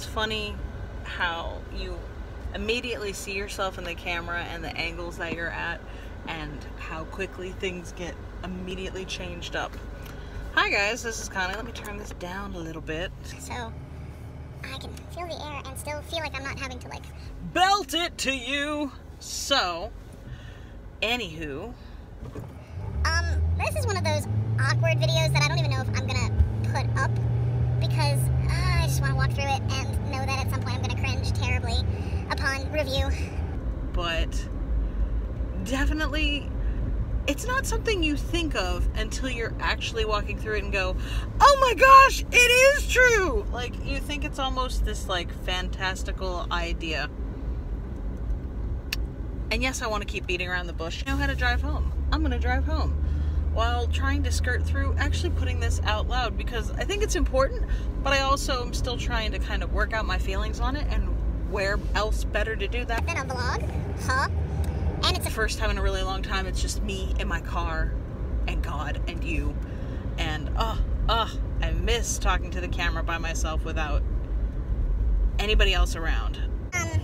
it's funny how you immediately see yourself in the camera and the angles that you're at, and how quickly things get immediately changed up. Hi guys, this is Connie. Let me turn this down a little bit so I can feel the air and still feel like I'm not having to like belt it to you. So, anywho, this is one of those awkward videos that I don't even know if I'm gonna put up, because I just want to walk through it and know that at some point I'm gonna cringe terribly upon review. But definitely, it's not something you think of until you're actually walking through it and go, oh my gosh, it is true! Like, you think it's almost this, like, fantastical idea. And yes, I want to keep beating around the bush. I know how to drive home. I'm going to drive home while trying to skirt through actually putting this out loud, because I think it's important, but I also am still trying to kind of work out my feelings on it, and where else better to do that than a vlog, huh? And it's the first time in a really long time. It's just me in my car and God and you, and I miss talking to the camera by myself without anybody else around. I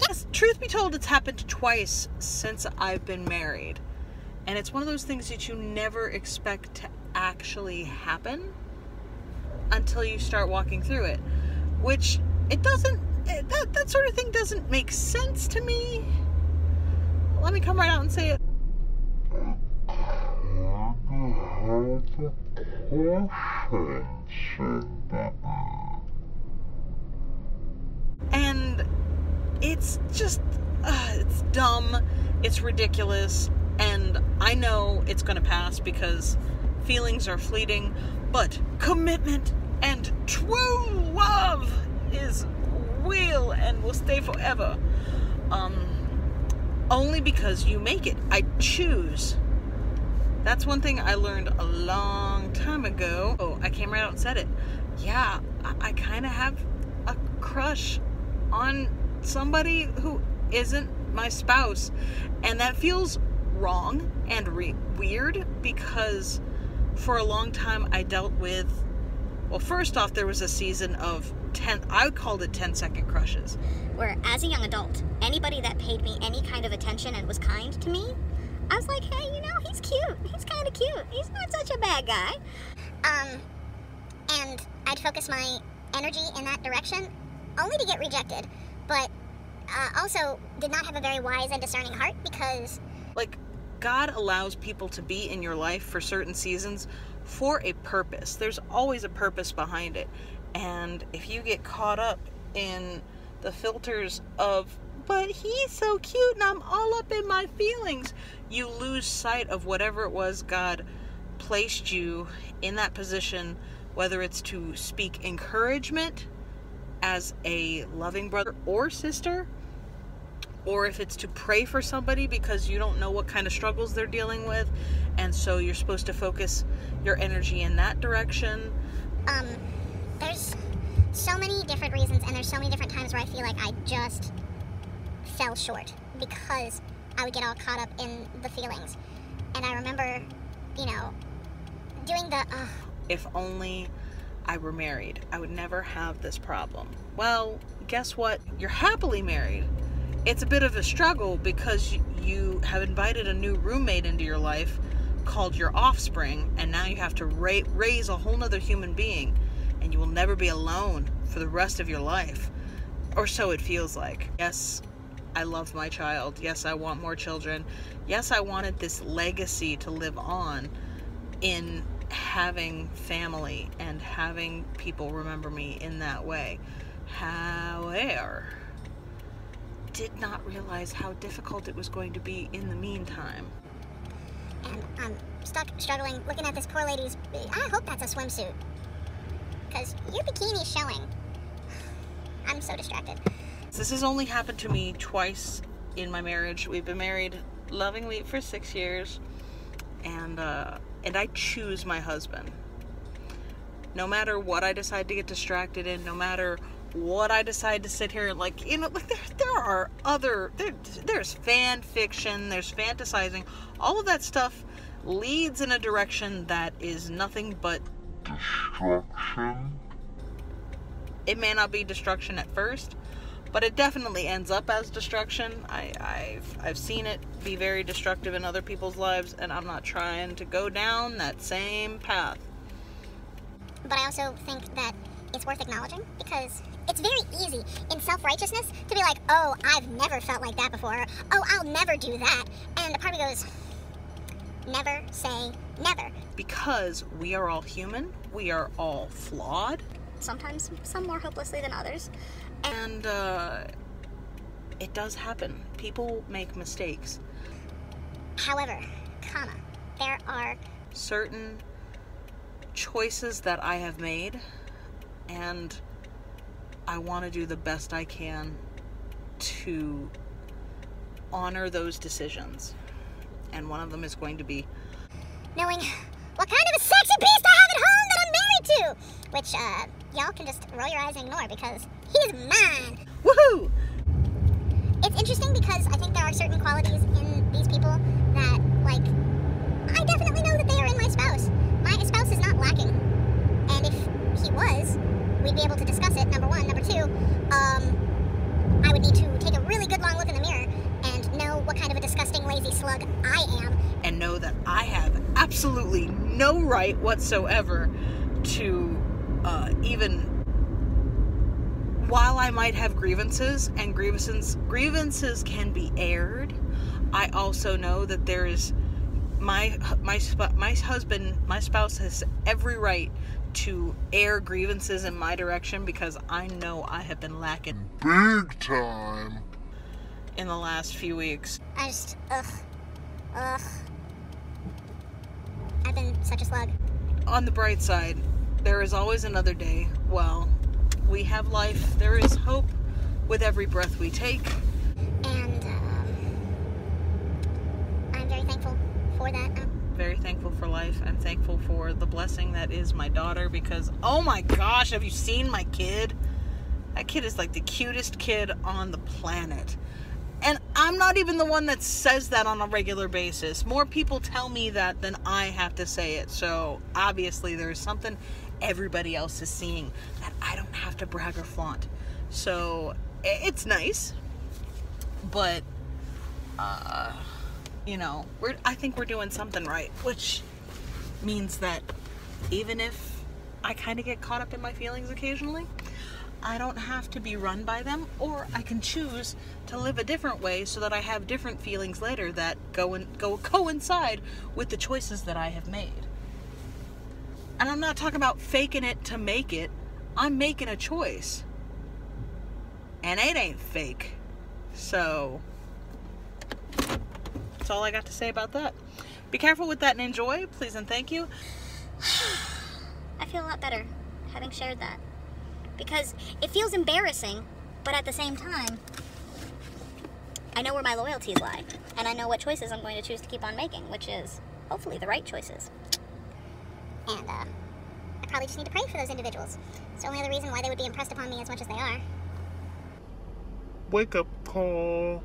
guess, truth be told, it's happened twice since I've been married, and it's one of those things that you never expect to actually happen until you start walking through it, which it doesn't. That sort of thing doesn't make sense to me. Let me come right out and say it. And it's just, it's dumb, it's ridiculous, and I know it's gonna pass because feelings are fleeting, but commitment and true love is real and will stay forever. Only because you make it. I choose. That's one thing I learned a long time ago. Oh, I came right out and said it. Yeah, I kind of have a crush on somebody who isn't my spouse, and that feels wrong and weird, because for a long time I dealt with, well, first off, there was a season of I called it 10-second crushes. Where, as a young adult, anybody that paid me any kind of attention and was kind to me, I was like, hey, you know, he's cute. He's kind of cute. He's not such a bad guy. And I'd focus my energy in that direction, only to get rejected. But also did not have a very wise and discerning heart, because, like, God allows people to be in your life for certain seasons for a purpose. There's always a purpose behind it. And if you get caught up in the filters of, but he's so cute and I'm all up in my feelings, you lose sight of whatever it was God placed you in that position, whether it's to speak encouragement as a loving brother or sister, or if it's to pray for somebody because you don't know what kind of struggles they're dealing with, and so you're supposed to focus your energy in that direction. There's so many different reasons, and there's so many different times where I feel like I just fell short because I would get all caught up in the feelings. And I remember, you know, doing the, if only I were married, I would never have this problem. Well, guess what? You're happily married. It's a bit of a struggle because you have invited a new roommate into your life called your offspring, and now you have to raise a whole nother human being, and you will never be alone for the rest of your life. Or so it feels like. Yes, I love my child. Yes, I want more children. Yes, I wanted this legacy to live on in having family and having people remember me in that way. However, did not realize how difficult it was going to be in the meantime. And I'm struggling, looking at this poor lady's, I hope that's a swimsuit, because your bikini's showing. I'm so distracted. This has only happened to me twice in my marriage. We've been married lovingly for 6 years, and I choose my husband. No matter what I decide to get distracted in, no matter what I decide to sit here and, like, you know, like, there's fan fiction, there's fantasizing, all of that stuff leads in a direction that is nothing but destruction. It may not be destruction at first, but it definitely ends up as destruction. I've seen it be very destructive in other people's lives, and I'm not trying to go down that same path. But I also think that it's worth acknowledging, because it's very easy in self-righteousness to be like, oh, I've never felt like that before, or, oh, I'll never do that. And a part of me goes, never say never. Because we are all human, we are all flawed. Sometimes, some more hopelessly than others. And it does happen. People make mistakes. However, there are certain choices that I have made, and I want to do the best I can to honor those decisions. And one of them is going to be knowing what kind of a sexy beast I have at home that I'm married to! Which, y'all can just roll your eyes and ignore, because he's mine! Woohoo! It's interesting because I think there are certain qualities in these people that, like, I definitely know that they are in my spouse. My spouse is not lacking. And if he was, we'd be able to discuss it, number one. Number two, I would need to take a really good long look in the mirror and know what kind of a disgusting, lazy slug I am. And know that I have absolutely no right whatsoever to even, while I might have grievances, and grievances can be aired, I also know that there is my spouse has every right to air grievances in my direction, because I know I have been lacking big time in the last few weeks. I just, I've been such a slug. On the bright side, there is always another day. Well, we have life. There is hope with every breath we take. And I'm very thankful for that. Very thankful for life. I'm thankful for the blessing that is my daughter, because, oh my gosh, have you seen my kid? That kid is like the cutest kid on the planet. And I'm not even the one that says that on a regular basis. More people tell me that than I have to say it. So obviously there's something everybody else is seeing that I don't have to brag or flaunt. So it's nice. But, you know, I think we're doing something right. Which means that even if I kind of get caught up in my feelings occasionally, I don't have to be run by them, or I can choose to live a different way so that I have different feelings later that go coincide with the choices that I have made. And I'm not talking about faking it to make it. I'm making a choice. And it ain't fake. So that's all I got to say about that. Be careful with that and enjoy. Please and thank you. I feel a lot better having shared that. Because it feels embarrassing, but at the same time, I know where my loyalties lie. And I know what choices I'm going to choose to keep on making, which is hopefully the right choices. And I probably just need to pray for those individuals. It's the only other reason why they would be impressed upon me as much as they are. Wake up call.